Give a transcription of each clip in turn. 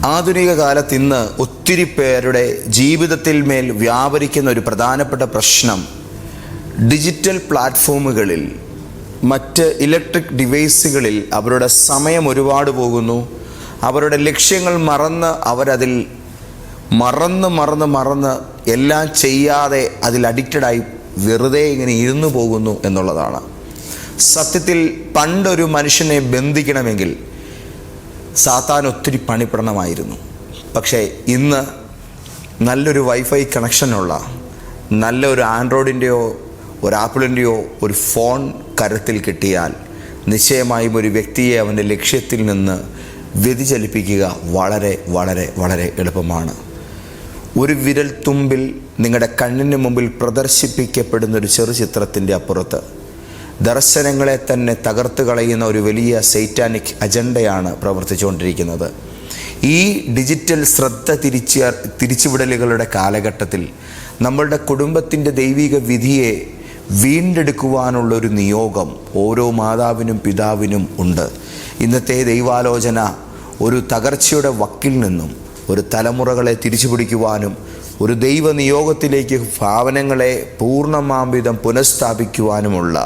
ആധുനിക കാലത്ത് ഇന്ന് ഒത്തിരി പേരുടെ ജീവിതത്തിൽ മേൽ വ്യാപരിക്കുന്ന ഒരു പ്രധാനപ്പെട്ട പ്രശ്നം ഡിജിറ്റൽ പ്ലാറ്റ്ഫോമുകളിൽ, മറ്റ് ഇലക്ട്രിക് ഡിവൈസുകളിൽ അവരുടെ സമയം ഒരുപാട് പോകുന്നു. അവരുടെ ലക്ഷ്യങ്ങൾ മറന്ന് അവരതിൽ മറന്ന് എല്ലാം ചെയ്യാതെ അതിൽ അഡിക്റ്റഡായി വെറുതെ ഇങ്ങനെ ഇരുന്നു പോകുന്നു എന്നുള്ളതാണ്. സത്യത്തിൽ പണ്ടൊരു മനുഷ്യനെ ബന്ധിക്കണമെങ്കിൽ സാത്താൻ ഒത്തിരി പണിപ്പെടണമായിരുന്നു. പക്ഷേ ഇന്ന് നല്ലൊരു വൈഫൈ കണക്ഷനുള്ള, നല്ലൊരു ആൻഡ്രോയിഡിൻ്റെയോ ഒരു ആപ്പിളിൻ്റെയോ ഒരു ഫോൺ കരത്തിൽ കിട്ടിയാൽ നിശ്ചയമായും ഒരു വ്യക്തിയെ അവൻ്റെ ലക്ഷ്യത്തിൽ നിന്ന് വ്യതിചലിപ്പിക്കുക വളരെ വളരെ വളരെ എളുപ്പമാണ്. ഒരു വിരൽ തുമ്പിൽ നിങ്ങളുടെ കണ്ണിന് മുമ്പിൽ പ്രദർശിപ്പിക്കപ്പെടുന്നൊരു ചെറു ചിത്രത്തിൻ്റെ അപ്പുറത്ത് ദർശനങ്ങളെ തന്നെ തകർത്ത് കളയുന്ന ഒരു വലിയ സൈറ്റാനിക് അജണ്ടയാണ് പ്രവർത്തിച്ചുകൊണ്ടിരിക്കുന്നത്. ഈ ഡിജിറ്റൽ ശ്രദ്ധ തിരിച്ചുവിടലുകളുടെ കാലഘട്ടത്തിൽ നമ്മളുടെ കുടുംബത്തിൻ്റെ ദൈവിക വിധിയെ വീണ്ടെടുക്കുവാനുള്ളൊരു നിയോഗം ഓരോ മാതാവിനും പിതാവിനും ഉണ്ട്. ഇന്നത്തെ ദൈവാലോചന ഒരു തകർച്ചയുടെ വക്കിൽ നിന്നും ഒരു തലമുറകളെ തിരിച്ചുപിടിക്കുവാനും ഒരു ദൈവ നിയോഗത്തിലേക്ക് ഭാവനങ്ങളെ പൂർണ്ണമാംവിധം പുനഃസ്ഥാപിക്കുവാനുമുള്ള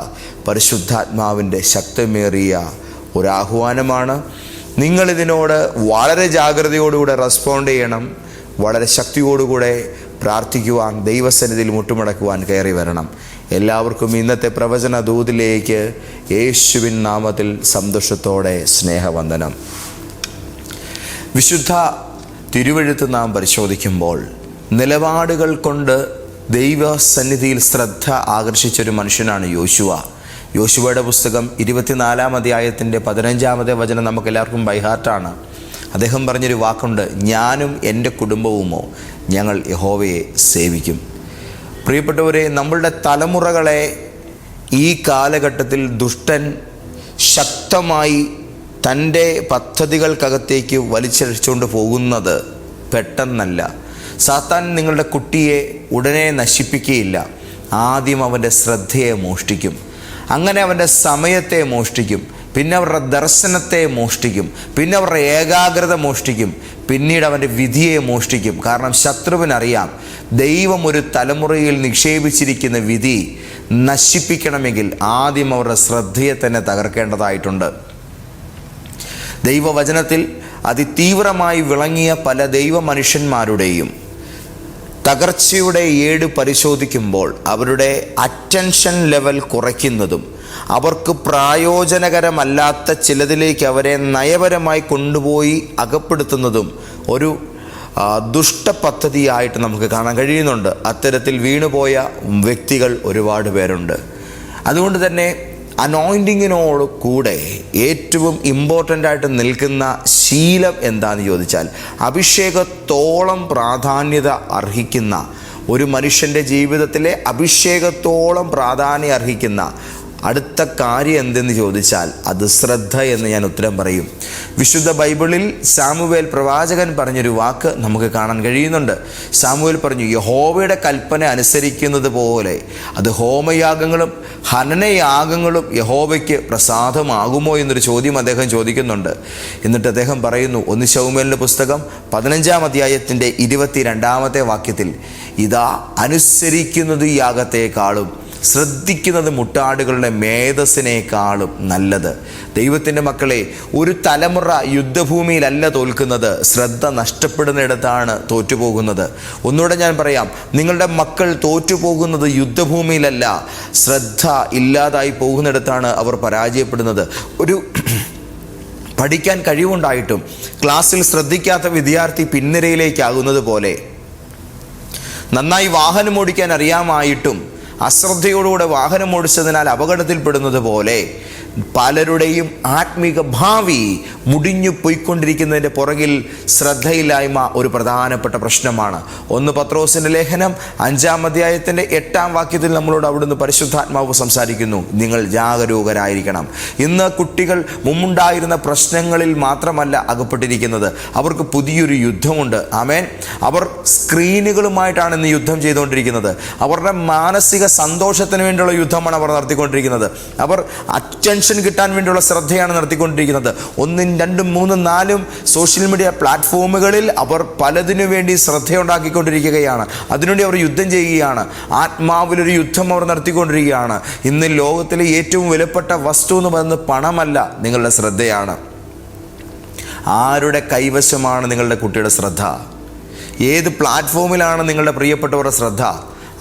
പരിശുദ്ധാത്മാവിൻ്റെ ശക്തമേറിയ ഒരാഹ്വാനമാണ്. നിങ്ങളിതിനോട് വളരെ ജാഗ്രതയോടുകൂടെ റെസ്പോണ്ട് ചെയ്യണം. വളരെ ശക്തിയോടുകൂടെ പ്രാർത്ഥിക്കുവാൻ, ദൈവസന്നിധിയിൽ മുട്ടുമടക്കുവാൻ കയറി വരണം. എല്ലാവർക്കും ഇന്നത്തെ പ്രവചന ദൂതിലേക്ക് യേശുവിൻ നാമത്തിൽ സന്തോഷത്തോടെ സ്നേഹവന്ദനം. വിശുദ്ധ തിരുവെഴുത്ത് നാം പരിശോധിക്കുമ്പോൾ നിലപാടുകൾ കൊണ്ട് ദൈവസന്നിധിയിൽ ശ്രദ്ധ ആകർഷിച്ചൊരു മനുഷ്യനാണ് യോശുവ. യോശുവയുടെ പുസ്തകം 24-ാം അധ്യായത്തിൻ്റെ 15-ാമത്തെ വചനം നമുക്കെല്ലാവർക്കും ബൈഹാർട്ടാണ്. അദ്ദേഹം പറഞ്ഞൊരു വാക്കുണ്ട്, ഞാനും എൻ്റെ കുടുംബവുമോ ഞങ്ങൾ യഹോവയെ സേവിക്കും. പ്രിയപ്പെട്ടവരെ, നമ്മളുടെ തലമുറകളെ ഈ കാലഘട്ടത്തിൽ ദുഷ്ടൻ ശക്തമായി തൻ്റെ പദ്ധതികൾക്കകത്തേക്ക് വലിച്ചഴിച്ചുകൊണ്ട് പോകുന്നത് പെട്ടെന്നല്ല. സാത്താൻ നിങ്ങളുടെ കുട്ടിയെ ഉടനെ നശിപ്പിക്കുകയില്ല. ആദ്യം അവൻ്റെ ശ്രദ്ധയെ മോഷ്ടിക്കും, അങ്ങനെ അവൻ്റെ സമയത്തെ മോഷ്ടിക്കും, പിന്നെ അവരുടെ ദർശനത്തെ മോഷ്ടിക്കും, പിന്നെ അവരുടെ ഏകാഗ്രത മോഷ്ടിക്കും, പിന്നീട് അവൻ്റെ വിധിയെ മോഷ്ടിക്കും. കാരണം ശത്രുവിനറിയാം, ദൈവം ഒരു തലമുറയിൽ നിക്ഷേപിച്ചിരിക്കുന്ന വിധി നശിപ്പിക്കണമെങ്കിൽ ആദ്യം അവരുടെ ശ്രദ്ധയെ തന്നെ തകർക്കേണ്ടതായിട്ടുണ്ട്. ദൈവവചനത്തിൽ അതിതീവ്രമായി വിളങ്ങിയ പല ദൈവ മനുഷ്യന്മാരുടെയും തകർച്ചയുടെ ഏട് പരിശോധിക്കുമ്പോൾ അവരുടെ അറ്റൻഷൻ ലെവൽ കുറയ്ക്കുന്നതും അവർക്ക് പ്രായോജനകരമല്ലാത്ത ചിലതിലേക്ക് അവരെ നയപരമായി കൊണ്ടുപോയി അകപ്പെടുത്തുന്നതും ഒരു ദുഷ്ടപദ്ധതിയായിട്ട് നമുക്ക് കാണാൻ കഴിയുന്നുണ്ട്. അത്തരത്തിൽ വീണുപോയ വ്യക്തികൾ ഒരുപാട് പേരുണ്ട്. അതുകൊണ്ട് തന്നെ അനോയിൻറ്റിങ്ങിനോട് കൂടെ ഏറ്റവും ഇമ്പോർട്ടൻ്റ് ആയിട്ട് നിൽക്കുന്ന ശീലം എന്താണെന്ന് ചോദിച്ചാൽ, അഭിഷേകത്തോളം പ്രാധാന്യത അർഹിക്കുന്ന ഒരു മനുഷ്യൻ്റെ ജീവിതത്തിലെ അഭിഷേകത്തോളം പ്രാധാന്യം അർഹിക്കുന്ന അടുത്ത കാര്യം എന്തെന്ന് ചോദിച്ചാൽ അത് ശ്രദ്ധ എന്ന് ഞാൻ ഉത്തരം പറയും. വിശുദ്ധ ബൈബിളിൽ സാമുവേൽ പ്രവാചകൻ പറഞ്ഞൊരു വാക്ക് നമുക്ക് കാണാൻ കഴിയുന്നുണ്ട്. സാമുവേൽ പറഞ്ഞു, യഹോവയുടെ കൽപ്പന അനുസരിക്കുന്നത് പോലെ അത് ഹോമയാഗങ്ങളും ഹനനയാഗങ്ങളും യഹോവയ്ക്ക് പ്രസാദമാകുമോ എന്നൊരു ചോദ്യം അദ്ദേഹം ചോദിക്കുന്നുണ്ട്. എന്നിട്ട് അദ്ദേഹം പറയുന്നു, 1 ശമൂവേലിൻ്റെ പുസ്തകം 15-ാം അധ്യായത്തിൻ്റെ 22-ാമത്തെ വാക്യത്തിൽ, ഇതാ അനുസരിക്കുന്നത് യാഗത്തെക്കാളും ശ്രദ്ധിക്കുന്നത് മുട്ടാടുകളുടെ മേധസ്സിനേക്കാളും നല്ലത്. ദൈവത്തിൻ്റെ മക്കളെ, ഒരു തലമുറ യുദ്ധഭൂമിയിലല്ല തോൽക്കുന്നത്, ശ്രദ്ധ നഷ്ടപ്പെടുന്നിടത്താണ് തോറ്റുപോകുന്നത്. ഒന്നുകൂടെ ഞാൻ പറയാം, നിങ്ങളുടെ മക്കൾ തോറ്റുപോകുന്നത് യുദ്ധഭൂമിയിലല്ല, ശ്രദ്ധ ഇല്ലാതായി പോകുന്നിടത്താണ് അവർ പരാജയപ്പെടുന്നത്. ഒരു പഠിക്കാൻ കഴിവുണ്ടായിട്ടും ക്ലാസ്സിൽ ശ്രദ്ധിക്കാത്ത വിദ്യാർത്ഥി പിൻനിരയിലേക്കാകുന്നത് പോലെ, നന്നായി വാഹനം ഓടിക്കാൻ അറിയാമായിട്ടും അശ്രദ്ധയോടുകൂടെ വാഹനം ഓടിച്ചതിനാൽ അപകടത്തിൽപ്പെടുന്നത് പോലെ പലരുടെയും ആത്മീക ഭാവി മുടിഞ്ഞു പോയിക്കൊണ്ടിരിക്കുന്നതിൻ്റെ പുറകിൽ ശ്രദ്ധയില്ലായ്മ ഒരു പ്രധാനപ്പെട്ട പ്രശ്നമാണ്. 1 പത്രോസിൻ്റെ ലേഖനം 5-ാം അധ്യായത്തിൻ്റെ 8-ാം വാക്യത്തിൽ നമ്മളോട് അവിടുന്ന് പരിശുദ്ധാത്മാവ് സംസാരിക്കുന്നു, നിങ്ങൾ ജാഗരൂകരായിരിക്കണം. ഇന്ന് കുട്ടികൾ മുമ്പുണ്ടായിരുന്ന പ്രശ്നങ്ങളിൽ മാത്രമല്ല അകപ്പെട്ടിരിക്കുന്നത്, അവർക്ക് പുതിയൊരു യുദ്ധമുണ്ട്. ആമേൻ. അവർ സ്ക്രീനുകളുമായിട്ടാണ് ഇന്ന് യുദ്ധം ചെയ്തുകൊണ്ടിരിക്കുന്നത്. അവരുടെ മാനസിക സന്തോഷത്തിന് വേണ്ടിയുള്ള യുദ്ധമാണ് അവർ നടത്തിക്കൊണ്ടിരിക്കുന്നത്. അവർ അറ്റൻഷൻ കിട്ടാൻ വേണ്ടിയുള്ള ശ്രദ്ധയാണ് നടത്തിക്കൊണ്ടിരിക്കുന്നത്. ഒന്നിൻ്റെ 2, 3, 4 സോഷ്യൽ മീഡിയ പ്ലാറ്റ്ഫോമുകളിൽ അവർ പലതിനു വേണ്ടി ശ്രദ്ധയുണ്ടാക്കിക്കൊണ്ടിരിക്കുകയാണ്. അതിനുവേണ്ടി അവർ യുദ്ധം ചെയ്യുകയാണ്. ആത്മാവിലൊരു യുദ്ധം അവർ നടത്തിക്കൊണ്ടിരിക്കുകയാണ്. ഇന്ന് ലോകത്തിലെ ഏറ്റവും വിലപ്പെട്ട വസ്തു എന്ന് പറയുന്നത് പണമല്ല, നിങ്ങളുടെ ശ്രദ്ധയാണ്. ആരുടെ കൈവശമാണ് നിങ്ങളുടെ കുട്ടിയുടെ ശ്രദ്ധ? ഏത് പ്ലാറ്റ്ഫോമിലാണ് നിങ്ങളുടെ പ്രിയപ്പെട്ടവരുടെ ശ്രദ്ധ?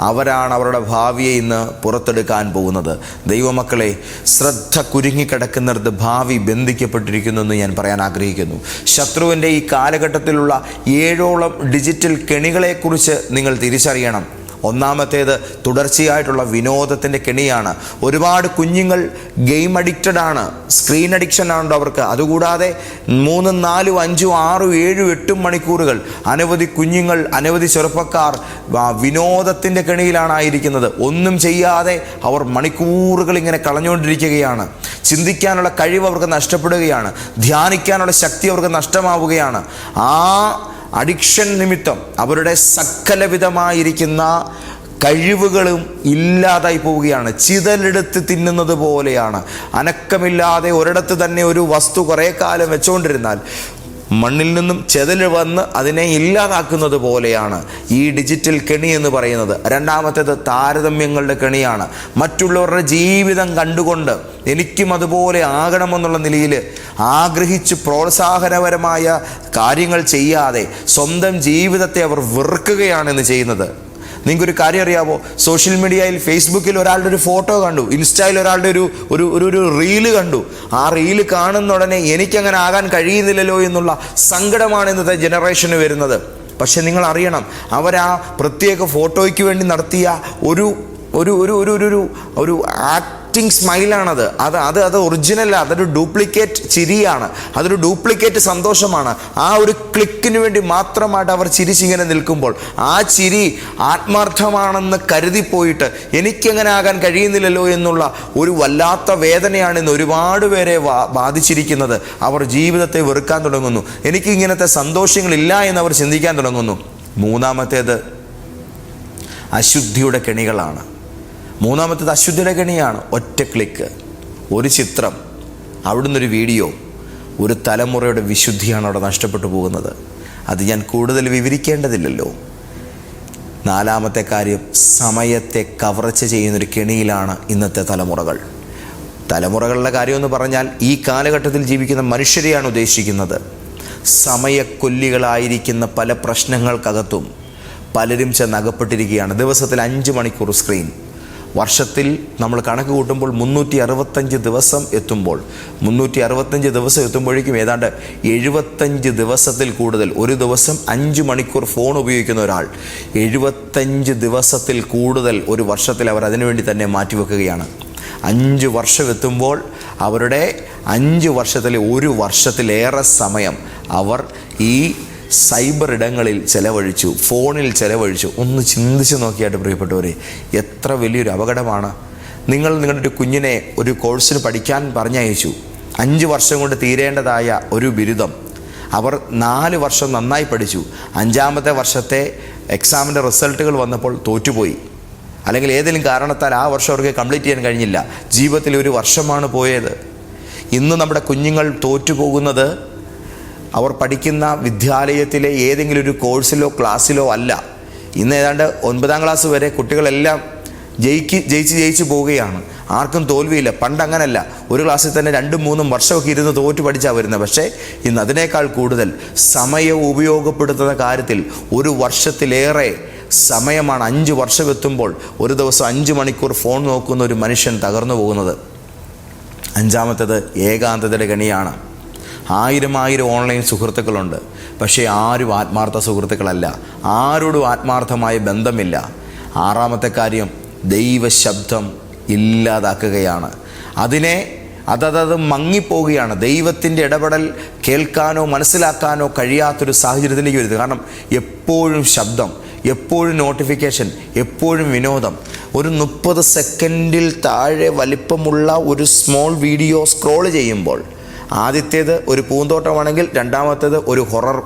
അവരാണ് അവരുടെ ഭാവിയെ ഇന്ന് പുറത്തെടുക്കാൻ പോകുന്നത്. ദൈവമക്കളെ, ശ്രദ്ധ കുരുങ്ങിക്കിടക്കുന്നിടത്ത് ഭാവി ബന്ധിക്കപ്പെട്ടിരിക്കുന്നു എന്ന് ഞാൻ പറയാൻ ആഗ്രഹിക്കുന്നു. ശത്രുവിൻ്റെ ഈ കാലഘട്ടത്തിലുള്ള 7ഓളം ഡിജിറ്റൽ കെണികളെക്കുറിച്ച് നിങ്ങൾ തിരിച്ചറിയണം. ഒന്നാമത്തേത് തുടർച്ചയായിട്ടുള്ള വിനോദത്തിൻ്റെ കെണിയാണ്. ഒരുപാട് കുഞ്ഞുങ്ങൾ ഗെയിം അഡിക്റ്റഡ് ആണ്, സ്ക്രീൻ അഡിക്ഷൻ ആണല്ലോ അവർക്ക്. അതുകൂടാതെ 3, 4, 5, 6, 7, 8 മണിക്കൂറുകൾ അനവധി കുഞ്ഞുങ്ങൾ, അനവധി ചെറുപ്പക്കാർ വിനോദത്തിൻ്റെ കെണിയിലാണ് ആയിരിക്കുന്നത്. ഒന്നും ചെയ്യാതെ അവർ മണിക്കൂറുകൾ ഇങ്ങനെ കളഞ്ഞുകൊണ്ടിരിക്കുകയാണ്. ചിന്തിക്കാനുള്ള കഴിവ് അവർക്ക് നഷ്ടപ്പെടുകയാണ്. ധ്യാനിക്കാനുള്ള ശക്തി അവർക്ക് നഷ്ടമാവുകയാണ്. ആ അഡിക്ഷൻ നിമിത്തം അവരുടെ സകലവിധമായിരിക്കുന്ന കഴിവുകളും ഇല്ലാതായി പോവുകയാണ്. ചിതലെടുത്ത് തിന്നുന്നത് പോലെയാണ്. അനക്കമില്ലാതെ ഒരിടത്ത് തന്നെ ഒരു വസ്തു കുറേ കാലം വെച്ചുകൊണ്ടിരുന്നാൽ മണ്ണിൽ നിന്നും ചെതൽ വന്ന് അതിനെ ഇല്ലാതാക്കുന്നത് പോലെയാണ് ഈ ഡിജിറ്റൽ കെണി എന്ന് പറയുന്നത്. രണ്ടാമത്തേത് താരതമ്യങ്ങളുടെ കെണിയാണ്. മറ്റുള്ളവരുടെ ജീവിതം കണ്ടുകൊണ്ട് എനിക്കും അതുപോലെ ആകണമെന്നുള്ള നിലയിൽ ആഗ്രഹിച്ച് പ്രോത്സാഹനപരമായ കാര്യങ്ങൾ ചെയ്യാതെ സ്വന്തം ജീവിതത്തെ അവർ വെറുക്കുകയാണെന്ന് ചെയ്യുന്നത്. നിങ്ങൾക്കൊരു കാര്യം അറിയാമോ? സോഷ്യൽ മീഡിയയിൽ ഫേസ്ബുക്കിൽ ഒരാളുടെ ഒരു ഫോട്ടോ കണ്ടു, ഇൻസ്റ്റയിൽ ഒരാളുടെ ഒരു റീല് കണ്ടു. ആ റീല് കാണുന്ന ഉടനെ എനിക്കങ്ങനെ ആകാൻ കഴിയുന്നില്ലല്ലോ എന്നുള്ള സങ്കടമാണ് ഇന്നത്തെ ജനറേഷന് വരുന്നത്. പക്ഷെ നിങ്ങൾ അറിയണം, അവരാ പ്രത്യേക ഫോട്ടോയ്ക്ക് വേണ്ടി നടത്തിയ ഒരു ആക്ടിങ് സ്മൈലാണത്. അത് ഒറിജിനൽ, അതൊരു ഡ്യൂപ്ലിക്കേറ്റ് ചിരിയാണ്, അതൊരു ഡ്യൂപ്ലിക്കേറ്റ് സന്തോഷമാണ്. ആ ഒരു ക്ലിക്കിന് വേണ്ടി മാത്രമായിട്ട് അവർ ചിരിച്ചിങ്ങനെ നിൽക്കുമ്പോൾ ആ ചിരി ആത്മാർത്ഥമാണെന്ന് കരുതിപ്പോയിട്ട് എനിക്കെങ്ങനെ ആകാൻ കഴിയുന്നില്ലല്ലോ എന്നുള്ള ഒരു വല്ലാത്ത വേദനയാണ് ഇന്ന് ഒരുപാട് പേരെ ബാധിച്ചിരിക്കുന്നത്. അവർ ജീവിതത്തെ വെറുക്കാൻ തുടങ്ങുന്നു. എനിക്ക് ഇങ്ങനത്തെ സന്തോഷങ്ങളില്ല എന്നവർ ചിന്തിക്കാൻ തുടങ്ങുന്നു. മൂന്നാമത്തേത് അശുദ്ധിയുടെ കെണികളാണ്. മൂന്നാമത്തേത് അശുദ്ധിയുടെ കെണിയാണ്. ഒറ്റ ക്ലിക്ക്, ഒരു ചിത്രം, അവിടുന്ന് ഒരു വീഡിയോ. ഒരു തലമുറയുടെ വിശുദ്ധിയാണ് അവിടെ നഷ്ടപ്പെട്ടു പോകുന്നത്. അത് ഞാൻ കൂടുതൽ വിവരിക്കേണ്ടതില്ലല്ലോ. നാലാമത്തെ കാര്യം, സമയത്തെ കവർച്ച ചെയ്യുന്നൊരു കെണിയിലാണ് ഇന്നത്തെ തലമുറകളുടെ കാര്യമെന്ന് പറഞ്ഞാൽ ഈ കാലഘട്ടത്തിൽ ജീവിക്കുന്ന മനുഷ്യരെയാണ് ഉദ്ദേശിക്കുന്നത്. സമയക്കൊല്ലികളായിരിക്കുന്ന പല പ്രശ്നങ്ങൾക്കകത്തും പലരും ചെന്നകപ്പെട്ടിരിക്കുകയാണ്. ദിവസത്തിൽ 5 മണിക്കൂർ സ്ക്രീൻ. വർഷത്തിൽ നമ്മൾ കണക്ക് കൂട്ടുമ്പോൾ 365 ദിവസം എത്തുമ്പോൾ 365 ദിവസം എത്തുമ്പോഴേക്കും ഏതാണ്ട് 75 ദിവസത്തിൽ കൂടുതൽ, ഒരു ദിവസം 5 മണിക്കൂർ ഫോൺ ഉപയോഗിക്കുന്ന ഒരാൾ 75 ദിവസത്തിൽ കൂടുതൽ ഒരു വർഷത്തിൽ അവർ അതിനുവേണ്ടി തന്നെ മാറ്റിവെക്കുകയാണ്. 5 വർഷം എത്തുമ്പോൾ അവരുടെ 5 വർഷത്തിലെ 1 വർഷത്തിലേറെ സമയം അവർ ഈ സൈബർ ഇടങ്ങളിൽ ചെലവഴിച്ചു, ഫോണിൽ ചെലവഴിച്ചു. ഒന്ന് ചിന്തിച്ച് നോക്കിയായിട്ട് പ്രിയപ്പെട്ടവരെ, എത്ര വലിയൊരു അപകടമാണ്. നിങ്ങളുടെ ഒരു കുഞ്ഞിനെ ഒരു കോഴ്സിന് പഠിക്കാൻ പറഞ്ഞയച്ചു. 5 വർഷം കൊണ്ട് തീരേണ്ടതായ ഒരു ബിരുദം അവർ 4 വർഷം നന്നായി പഠിച്ചു. 5ാമത്തെ വർഷത്തെ എക്സാമിൻ്റെ റിസൾട്ടുകൾ വന്നപ്പോൾ തോറ്റുപോയി. അല്ലെങ്കിൽ ഏതെങ്കിലും കാരണത്താൽ ആ വർഷം അവർക്ക് കംപ്ലീറ്റ് ചെയ്യാൻ കഴിഞ്ഞില്ല. ജീവിതത്തിൽ ഒരു വർഷമാണ് പോയത്. ഇന്ന് നമ്മുടെ കുഞ്ഞുങ്ങൾ തോറ്റുപോകുന്നത് അവർ പഠിക്കുന്ന വിദ്യാലയത്തിലെ ഏതെങ്കിലും ഒരു കോഴ്സിലോ ക്ലാസ്സിലോ അല്ല. ഇന്ന് ഏതാണ്ട് 9ാം ക്ലാസ് വരെ കുട്ടികളെല്ലാം ജയിച്ച് പോവുകയാണ്. ആർക്കും തോൽവിയില്ല. പണ്ട് അങ്ങനല്ല, ഒരു ക്ലാസ്സിൽ തന്നെ 2-3 വർഷമൊക്കെ ഇരുന്ന് തോറ്റു പഠിച്ചാണ് വരുന്നത്. പക്ഷേ ഇന്ന് അതിനേക്കാൾ കൂടുതൽ സമയം ഉപയോഗപ്പെടുത്തുന്ന കാര്യത്തിൽ 1 വർഷത്തിലേറെ സമയമാണ്. 5 വർഷം എത്തുമ്പോൾ ഒരു ദിവസം 5 മണിക്കൂർ ഫോൺ നോക്കുന്ന ഒരു മനുഷ്യൻ തകർന്നു പോകുന്നത്. 5ാമത്തേത് ഏകാന്തതയുടെ കെണിയാണ്. 1000 ഓൺലൈൻ സുഹൃത്തുക്കളുണ്ട്, പക്ഷേ ആരും ആത്മാർത്ഥ സുഹൃത്തുക്കളല്ല. ആരോടും ആത്മാർത്ഥമായ ബന്ധമില്ല. 6ാമത്തെ കാര്യം, ദൈവശബ്ദം ഇല്ലാതാക്കുകയാണ്. അതത് മങ്ങിപ്പോവുകയാണ്. ദൈവത്തിൻ്റെ ഇടപെടൽ കേൾക്കാനോ മനസ്സിലാക്കാനോ കഴിയാത്തൊരു സാഹചര്യത്തിലേക്ക് വരുന്നത്. കാരണം എപ്പോഴും ശബ്ദം, എപ്പോഴും നോട്ടിഫിക്കേഷൻ, എപ്പോഴും വിനോദം. ഒരു 30 സെക്കൻഡിൽ താഴെ വലിപ്പമുള്ള ഒരു സ്മോൾ വീഡിയോ സ്ക്രോൾ ചെയ്യുമ്പോൾ ആദ്യത്തേത് ഒരു പൂന്തോട്ടമാണെങ്കിൽ 2ാമത്തേത് ഒരു ഹൊറർ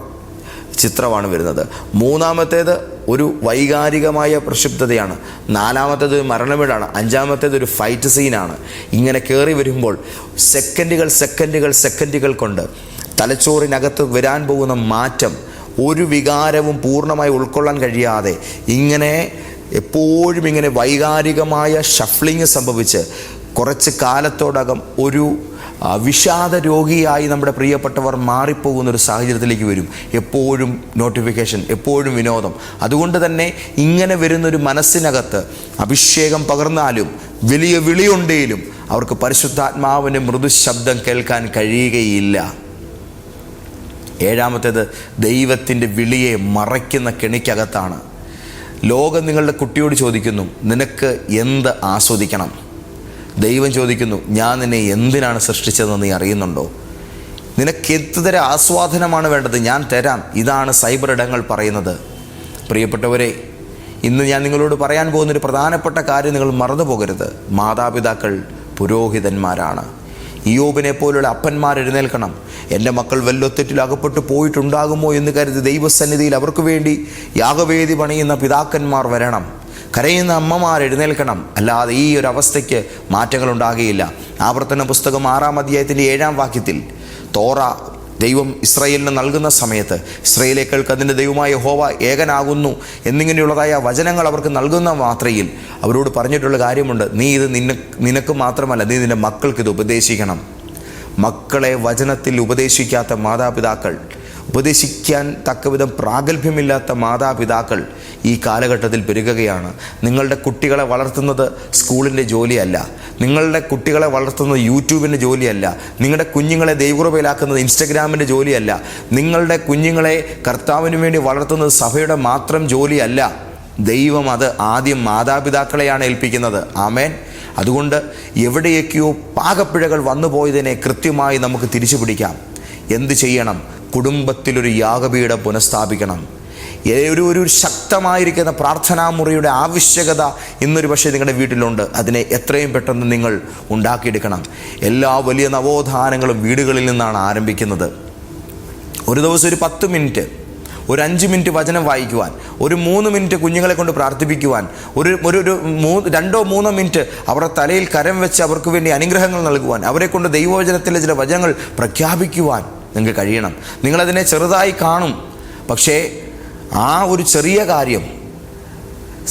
ചിത്രമാണ് വരുന്നത്. 3ാമത്തേത് ഒരു വൈകാരികമായ പ്രക്ഷുബ്ധതയാണ്. 4ാമത്തേത് മരണവീടാണ്. 5ാമത്തേത് ഒരു ഫൈറ്റ് സീനാണ്. ഇങ്ങനെ കയറി വരുമ്പോൾ സെക്കൻഡുകൾ കൊണ്ട് തലച്ചോറിനകത്ത് വരാൻ പോകുന്ന മാറ്റം, ഒരു വികാരവും പൂർണ്ണമായി ഉൾക്കൊള്ളാൻ കഴിയാതെ ഇങ്ങനെ എപ്പോഴും ഇങ്ങനെ വൈകാരികമായ ഷഫ്ലിങ് സംഭവിച്ച് കുറച്ച് കാലത്തോടകം ഒരു വിഷാദ രോഗിയായി നമ്മുടെ പ്രിയപ്പെട്ടവർ മാറിപ്പോകുന്നൊരു സാഹചര്യത്തിലേക്ക് വരും. എപ്പോഴും നോട്ടിഫിക്കേഷൻ, എപ്പോഴും വിനോദം. അതുകൊണ്ട് തന്നെ ഇങ്ങനെ വരുന്നൊരു മനസ്സിനകത്ത് അഭിഷേകം പകർന്നാലും വലിയ വിളിയുണ്ടെങ്കിലും അവർക്ക് പരിശുദ്ധാത്മാവിൻ്റെ മൃദുശബ്ദം കേൾക്കാൻ കഴിയുകയില്ല. ഏഴാമത്തേത്, ദൈവത്തിൻ്റെ വിളിയെ മറയ്ക്കുന്ന കെണിക്കകത്താണ്. ലോകം നിങ്ങളുടെ കുട്ടിയോട് ചോദിക്കുന്നു, നിനക്ക് എന്ത് ആസ്വദിക്കണം? ദൈവം ചോദിക്കുന്നു, ഞാൻ നിന്നെ എന്തിനാണ് സൃഷ്ടിച്ചതെന്ന് നീ അറിയുന്നുണ്ടോ? നിനക്ക് എന്തുതരം ആസ്വാദനമാണ് വേണ്ടത്? ഞാൻ തരാം. ഇതാണ് സൈബർ ഇടങ്ങൾ പറയുന്നത്. പ്രിയപ്പെട്ടവരെ, ഇന്ന് ഞാൻ നിങ്ങളോട് പറയാൻ പോകുന്നൊരു പ്രധാനപ്പെട്ട കാര്യം നിങ്ങൾ മറന്നു പോകരുത്. മാതാപിതാക്കൾ പുരോഹിതന്മാരാണ്. ഇയ്യോബിനെ പോലുള്ള അപ്പന്മാർ എഴുന്നേൽക്കണം. എൻ്റെ മക്കൾ വല്ലൊത്തെറ്റിൽ അകപ്പെട്ടു പോയിട്ടുണ്ടാകുമോ എന്ന് കരുതി ദൈവസന്നിധിയിൽ അവർക്ക് വേണ്ടി യാഗവേദി പണിയുന്ന പിതാക്കന്മാർ വരണം. കരയുന്ന അമ്മമാർ എഴുന്നേൽക്കണം. അല്ലാതെ ഈ ഒരു അവസ്ഥയ്ക്ക് മാറ്റങ്ങളുണ്ടാകുകയില്ല. ആവർത്തന പുസ്തകം 6-ാം അധ്യായത്തിൻ്റെ 7-ാം വാക്യത്തിൽ തോറ ദൈവം ഇസ്രായേലിന് നൽകുന്ന സമയത്ത് ഇസ്രായേലേക്കൾക്ക് അതിൻ്റെ ദൈവമായ യഹോവ ഏകനാകുന്നു എന്നിങ്ങനെയുള്ളതായ വചനങ്ങൾ അവർക്ക് നൽകുന്ന മാത്രയിൽ അവരോട് പറഞ്ഞിട്ടുള്ള കാര്യമുണ്ട്, നീ ഇത് നിനക്ക് മാത്രമല്ല, നീ നിൻ്റെ മക്കൾക്കിത് ഉപദേശിക്കണം. മക്കളെ വചനത്തിൽ ഉപദേശിക്കാത്ത മാതാപിതാക്കൾ, ഉപദേശിക്കാൻ തക്കവിധം പ്രാഗൽഭ്യമില്ലാത്ത മാതാപിതാക്കൾ ഈ കാലഘട്ടത്തിൽ പെരുകുകയാണ്. നിങ്ങളുടെ കുട്ടികളെ വളർത്തുന്നത് സ്കൂളിൻ്റെ ജോലിയല്ല, നിങ്ങളുടെ കുട്ടികളെ വളർത്തുന്നത് യൂട്യൂബിൻ്റെ ജോലിയല്ല, നിങ്ങളുടെ കുഞ്ഞുങ്ങളെ ദൈവകൃപയിലാക്കുന്നത് ഇൻസ്റ്റഗ്രാമിൻ്റെ ജോലിയല്ല, നിങ്ങളുടെ കുഞ്ഞുങ്ങളെ കർത്താവിന് വേണ്ടി വളർത്തുന്നത് സഭയുടെ മാത്രം ജോലിയല്ല. ദൈവം അത് ആദ്യം മാതാപിതാക്കളെയാണ് ഏൽപ്പിക്കുന്നത്. ആമേൻ. അതുകൊണ്ട് എവിടെയൊക്കെയോ പാകപ്പിഴകൾ വന്നുപോയതിനെ കൃത്യമായി നമുക്ക് തിരിച്ചു പിടിക്കാം. എന്ത് ചെയ്യണം? കുടുംബത്തിലൊരു യാഗപീഠം പുനഃസ്ഥാപിക്കണം. ഒരു ശക്തമായിരിക്കുന്ന പ്രാർത്ഥനാമുറിയുടെ ആവശ്യകത ഇന്നൊരു പക്ഷേ നിങ്ങളുടെ വീട്ടിലുണ്ട്. അതിനെ എത്രയും പെട്ടെന്ന് നിങ്ങൾ ഉണ്ടാക്കിയെടുക്കണം. എല്ലാ വലിയ നവോത്ഥാനങ്ങളും വീടുകളിൽ നിന്നാണ് ആരംഭിക്കുന്നത്. ഒരു ദിവസം ഒരു 10 മിനിറ്റ്, ഒരു 5 മിനിറ്റ് വചനം വായിക്കുവാൻ, ഒരു 3 മിനിറ്റ് കുഞ്ഞുങ്ങളെ കൊണ്ട് പ്രാർത്ഥിപ്പിക്കുവാൻ, ഒരു 2-3 മിനിറ്റ് അവരുടെ തലയിൽ കരം വെച്ച് അവർക്ക് വേണ്ടി അനുഗ്രഹങ്ങൾ നൽകുവാൻ, അവരെ കൊണ്ട് ദൈവവചനത്തിലെ ചില വചനങ്ങൾ പ്രഖ്യാപിക്കുവാൻ നിങ്ങൾക്ക് കഴിയണം. നിങ്ങളതിനെ ചെറുതായി കാണും. പക്ഷേ ആ ഒരു ചെറിയ കാര്യം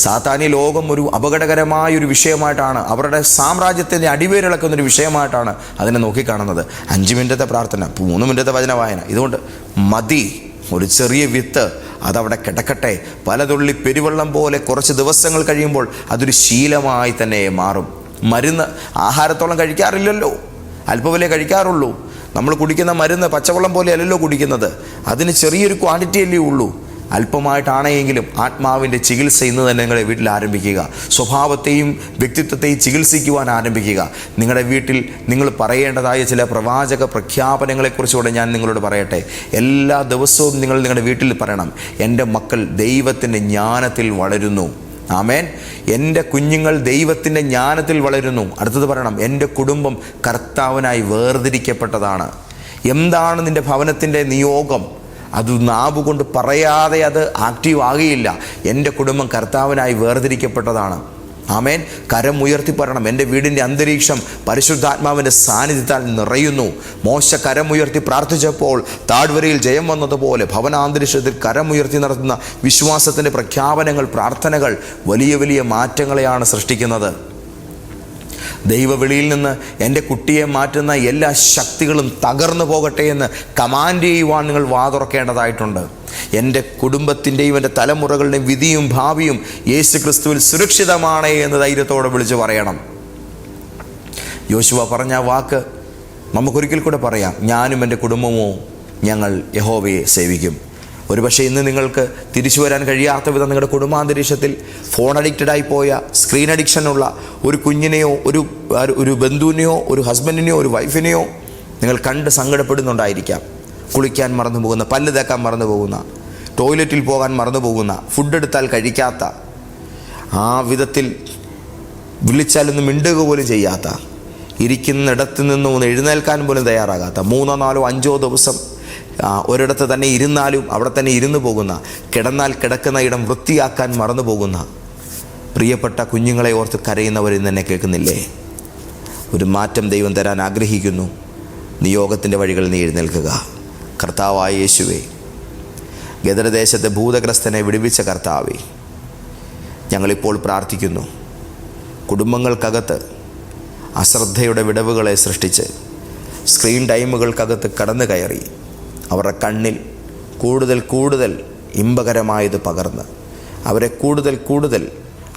സാത്താന്യ ലോകം ഒരു അപകടകരമായൊരു വിഷയമായിട്ടാണ്, അവരുടെ സാമ്രാജ്യത്തിൻ്റെ അടിവേരിളക്കുന്നൊരു വിഷയമായിട്ടാണ് അതിനെ നോക്കിക്കാണുന്നത്. 5 മിനിറ്റത്തെ പ്രാർത്ഥന, 3 മിനിറ്റത്തെ വചന വായന, ഇതുകൊണ്ട് മതി. ഒരു ചെറിയ വിത്ത് അതവിടെ കിടക്കട്ടെ. പലതുള്ളി പെരുവെള്ളം പോലെ കുറച്ച് ദിവസങ്ങൾ കഴിയുമ്പോൾ അതൊരു ശീലമായി തന്നെ മാറും. മരുന്ന് ആഹാരത്തോളം കഴിക്കാറില്ലല്ലോ, അല്പവലേ കഴിക്കാറുള്ളൂ. നമ്മൾ കുടിക്കുന്ന മരുന്ന് പച്ചവെള്ളം പോലെ അല്ലല്ലോ കുടിക്കുന്നത്. അതിന് ചെറിയൊരു ക്വാണ്ടിറ്റിയല്ലേ ഉള്ളൂ. അല്പമായിട്ടാണെങ്കിലും ആത്മാവിൻ്റെ ചികിത്സ ഇന്ന് തന്നെ നിങ്ങളുടെ വീട്ടിൽ ആരംഭിക്കുക. സ്വഭാവത്തെയും വ്യക്തിത്വത്തെയും ചികിത്സിക്കുവാൻ ആരംഭിക്കുക. നിങ്ങളുടെ വീട്ടിൽ നിങ്ങൾ പറയേണ്ടതായ ചില പ്രവാചക പ്രഖ്യാപനങ്ങളെക്കുറിച്ചുകൂടെ ഞാൻ നിങ്ങളോട് പറയട്ടെ. എല്ലാ ദിവസവും നിങ്ങൾ നിങ്ങളുടെ വീട്ടിൽ പറയണം, എൻ്റെ മക്കൾ ദൈവത്തിൻ്റെ ജ്ഞാനത്തിൽ വളരുന്നു. ആമേൻ. എൻ്റെ കുഞ്ഞുങ്ങൾ ദൈവത്തിൻ്റെ ജ്ഞാനത്തിൽ വളരുന്നു. അടുത്തത് പറയണം, എൻ്റെ കുടുംബം കർത്താവിനായി വേർതിരിക്കപ്പെട്ടതാണ്. എന്താണ് നിൻ്റെ ഭവനത്തിൻ്റെ നിയോഗം? അത് നാവുകൊണ്ട് പറയാതെ അത് ആക്റ്റീവ് ആകുകയില്ല. എൻ്റെ കുടുംബം കർത്താവിനായി വേർതിരിക്കപ്പെട്ടതാണ്. ആമേൻ. കരം ഉയർത്തി പറയണം, എൻ്റെ വീടിൻ്റെ അന്തരീക്ഷം പരിശുദ്ധാത്മാവിൻ്റെ സാന്നിധ്യത്താൽ നിറയുന്നു. മോശ കരമുയർത്തി പ്രാർത്ഥിച്ചപ്പോൾ താഴ്വരയിൽ ജയം വന്നതുപോലെ ഭവനാന്തരീക്ഷത്തിൽ കരമുയർത്തി നടത്തുന്ന വിശ്വാസത്തിൻ്റെ പ്രഖ്യാപനങ്ങൾ, പ്രാർത്ഥനകൾ വലിയ വലിയ മാറ്റങ്ങളെയാണ് സൃഷ്ടിക്കുന്നത്. ദൈവവിളിയിൽ നിന്ന് എൻ്റെ കുട്ടിയെ മാറ്റുന്ന എല്ലാ ശക്തികളും തകർന്നു പോകട്ടെ എന്ന് കമാൻഡ് ചെയ്യുവാൻ നിങ്ങൾ വാതുറക്കേണ്ടതായിട്ടുണ്ട്. എൻ്റെ കുടുംബത്തിൻ്റെയും എൻ്റെ തലമുറകളുടെയും വിധിയും ഭാവിയും യേശു ക്രിസ്തുവിൽ സുരക്ഷിതമാണ് എന്ന് ധൈര്യത്തോടെ വിളിച്ചു പറയണം. യോശുവ പറഞ്ഞ വാക്ക് നമുക്കൊരിക്കൽ കൂടെ പറയാം, ഞാനും എൻ്റെ കുടുംബമോ ഞങ്ങൾ യഹോവയെ സേവിക്കും. ഒരുപക്ഷെ ഇന്ന് നിങ്ങൾക്ക് തിരിച്ചു വരാൻ കഴിയാത്ത വിധം നിങ്ങളുടെ കുടുംബാന്തരീക്ഷത്തിൽ ഫോൺ അഡിക്റ്റഡായി പോയ, സ്ക്രീൻ അഡിക്ഷനുള്ള ഒരു കുഞ്ഞിനെയോ ഒരു ബന്ധുവിനെയോ ഒരു ഹസ്ബൻഡിനെയോ ഒരു വൈഫിനെയോ നിങ്ങൾ കണ്ട് സങ്കടപ്പെടുന്നുണ്ടായിരിക്കാം. കുളിക്കാൻ മറന്നു പോകുന്ന, പല്ല് തേക്കാൻ മറന്നു പോകുന്ന, ടോയ്ലറ്റിൽ പോകാൻ മറന്നു പോകുന്ന, ഫുഡ് എടുത്താൽ കഴിക്കാത്ത, ആ വിധത്തിൽ വിളിച്ചാലൊന്നും മിണ്ടുക പോലും ചെയ്യാത്ത, ഇരിക്കുന്നിടത്ത് നിന്നും എഴുന്നേൽക്കാൻ പോലും തയ്യാറാകാത്ത, 3, 4, 5 ദിവസം ഒരിടത്ത് തന്നെ ഇരുന്നാലും അവിടെ തന്നെ ഇരുന്നു പോകുന്ന, കിടന്നാൽ കിടക്കുന്ന ഇടം വൃത്തിയാക്കാൻ മറന്നു പോകുന്ന പ്രിയപ്പെട്ട കുഞ്ഞുങ്ങളെ ഓർത്ത് കരയുന്നവരിൽ തന്നെ കേൾക്കുന്നില്ലേ? ഒരു മാറ്റം ദൈവം തരാൻ ആഗ്രഹിക്കുന്നു. നിയോഗത്തിൻ്റെ വഴികളിൽ നീ എഴുന്നേൽക്കുക. കർത്താവായ യേശുവേ, ഗദരദേശത്തെ ഭൂതഗ്രസ്തനെ വിടുവിച്ച കർത്താവേ, ഞങ്ങളിപ്പോൾ പ്രാർത്ഥിക്കുന്നു. കുടുംബങ്ങൾക്കകത്ത് അശ്രദ്ധയുടെ വിടവുകളെ സൃഷ്ടിച്ച് സ്ക്രീൻ ടൈമുകൾക്കകത്ത് കടന്നു കയറി അവരുടെ കണ്ണിൽ കൂടുതൽ കൂടുതൽ ഇമ്പകരമായത് പകർന്ന് അവരെ കൂടുതൽ കൂടുതൽ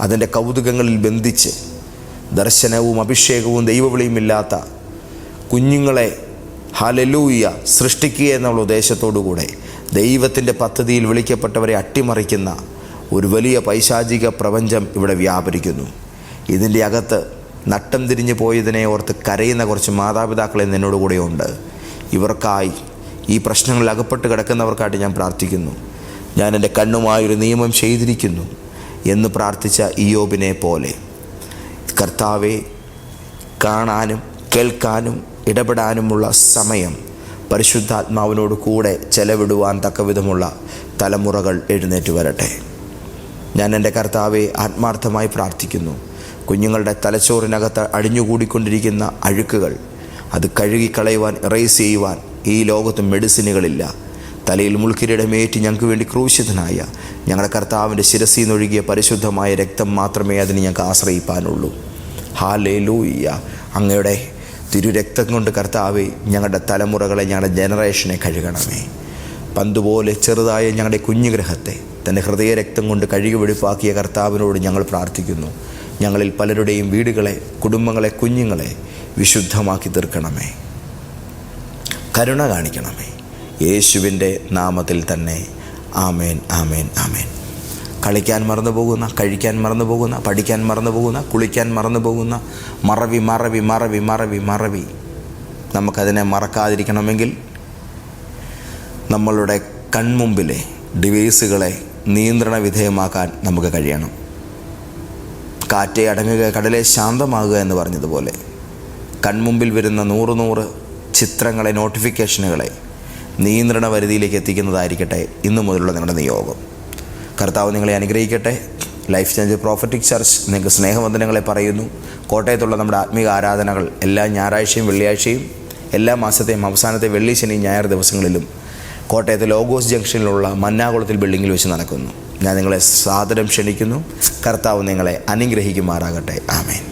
അതിൻ്റെ കൗതുകങ്ങളിൽ ബന്ധിച്ച് ദർശനവും അഭിഷേകവും ദൈവവിളിയുമില്ലാത്ത കുഞ്ഞുങ്ങളെ ഹല്ലേലൂയ സൃഷ്ടിക്കുക എന്നുള്ള ഉദ്ദേശത്തോടുകൂടെ ദൈവത്തിൻ്റെ പദ്ധതിയിൽ വിളിക്കപ്പെട്ടവരെ അട്ടിമറിക്കുന്ന ഒരു വലിയ പൈശാചിക പ്രപഞ്ചം ഇവിടെ വ്യാപരിക്കുന്നു. ഇതിൻ്റെ അകത്ത് നട്ടം തിരിഞ്ഞു പോയതിനെ ഓർത്ത് കരയുന്ന കുറച്ച് മാതാപിതാക്കളെ നിന്നോട് കൂടെയുണ്ട്. ഇവർക്കായി, ഈ പ്രശ്നങ്ങളിൽ അകപ്പെട്ട് കിടക്കുന്നവർക്കായിട്ട് ഞാൻ പ്രാർത്ഥിക്കുന്നു. ഞാൻ എൻ്റെ കണ്ണുമായൊരു നിയമം ചെയ്തിരിക്കുന്നു എന്ന് പ്രാർത്ഥിച്ച ഇയ്യോബിനെ പോലെ കർത്താവെ, കാണാനും കേൾക്കാനും ഇടപെടാനുമുള്ള സമയം പരിശുദ്ധാത്മാവിനോട് കൂടെ ചെലവിടുവാൻ തക്കവിധമുള്ള തലമുറകൾ എഴുന്നേറ്റ് വരട്ടെ. ഞാൻ എൻ്റെ കർത്താവെ ആത്മാർത്ഥമായി പ്രാർത്ഥിക്കുന്നു. കുഞ്ഞുങ്ങളുടെ തലച്ചോറിനകത്ത് അടിഞ്ഞുകൂടിക്കൊണ്ടിരിക്കുന്ന അഴുക്കുകൾ അത് കഴുകിക്കളയുവാൻ, ഇറേസ് ചെയ്യുവാൻ ഈ ലോകത്ത് മെഡിസിനുകളില്ല. തലയിൽ മുൾക്കിരീടമേറ്റി ഞങ്ങൾക്ക് വേണ്ടി ക്രൂശിതനായ ഞങ്ങളുടെ കർത്താവിൻ്റെ ശിരസിൽ നിന്നൊഴുകിയ പരിശുദ്ധമായ രക്തം മാത്രമേ അതിന് ഞങ്ങൾക്ക് ആശ്രയിപ്പാനുള്ളൂ. ഹല്ലേലൂയ. അങ്ങയുടെ തിരുരക്തം കൊണ്ട് കർത്താവെ ഞങ്ങളുടെ തലമുറകളെ, ഞങ്ങളുടെ ജനറേഷനെ കഴുകണമേ. പന്തുപോലെ ചെറുതായ ഞങ്ങളുടെ കുഞ്ഞുഗ്രഹത്തെ തൻ്റെ ഹൃദയരക്തം കൊണ്ട് കഴുകി വെടിപ്പാക്കിയ കർത്താവിനോട് ഞങ്ങൾ പ്രാർത്ഥിക്കുന്നു. ഞങ്ങളിൽ പലരുടെയും വീടുകളെ, കുടുംബങ്ങളെ, കുഞ്ഞുങ്ങളെ വിശുദ്ധമാക്കി തീർക്കണമേ. കരുണ കാണിക്കണമേ. യേശുവിൻ്റെ നാമത്തിൽ തന്നെ. ആമേൻ, ആമേൻ, ആമേൻ. കളിക്കാൻ മറന്നു പോകുന്ന, കഴിക്കാൻ മറന്നു പോകുന്ന, പഠിക്കാൻ മറന്നു പോകുന്ന, കുളിക്കാൻ മറന്നു പോകുന്ന മറവി മറവി മറവി മറവി മറവി നമുക്കതിനെ മറക്കാതിരിക്കണമെങ്കിൽ നമ്മളുടെ കൺമുമ്പിലെ ഡിവൈസുകളെ നിയന്ത്രണ വിധേയമാക്കാൻ നമുക്ക് കഴിയണം. കാറ്റെ അടങ്ങുക, കടലെ ശാന്തമാകുക എന്ന് പറഞ്ഞതുപോലെ കൺമുമ്പിൽ വരുന്ന 100 ചിത്രങ്ങളെ, നോട്ടിഫിക്കേഷനുകളെ നിയന്ത്രണ പരിധിയിലേക്ക് എത്തിക്കുന്നതായിരിക്കട്ടെ ഇന്നു മുതലുള്ള നിങ്ങളുടെ നിയോഗം. കർത്താവ് നിങ്ങളെ അനുഗ്രഹിക്കട്ടെ. ലൈഫ് ചേഞ്ച് പ്രോഫറ്റിക് ചർച്ച് നിങ്ങൾക്ക് സ്നേഹവന്ദനങ്ങളെ പറയുന്നു. കോട്ടയത്തുള്ള നമ്മുടെ ആത്മീക ആരാധനകൾ എല്ലാ ഞായറാഴ്ചയും വെള്ളിയാഴ്ചയും, എല്ലാ മാസത്തെയും അവസാനത്തെ വെള്ളി, ശനി, ഞായർ ദിവസങ്ങളിലും കോട്ടയത്തെ ലോഗോസ് ജംഗ്ഷനിലുള്ള മന്നാകുളത്തിൽ ബിൽഡിങ്ങിൽ വെച്ച് നടക്കുന്നു. ഞാൻ നിങ്ങളെ സാദരം ക്ഷണിക്കുന്നു. കർത്താവ് നിങ്ങളെ അനുഗ്രഹിക്കുമാറാകട്ടെ. ആമേൻ.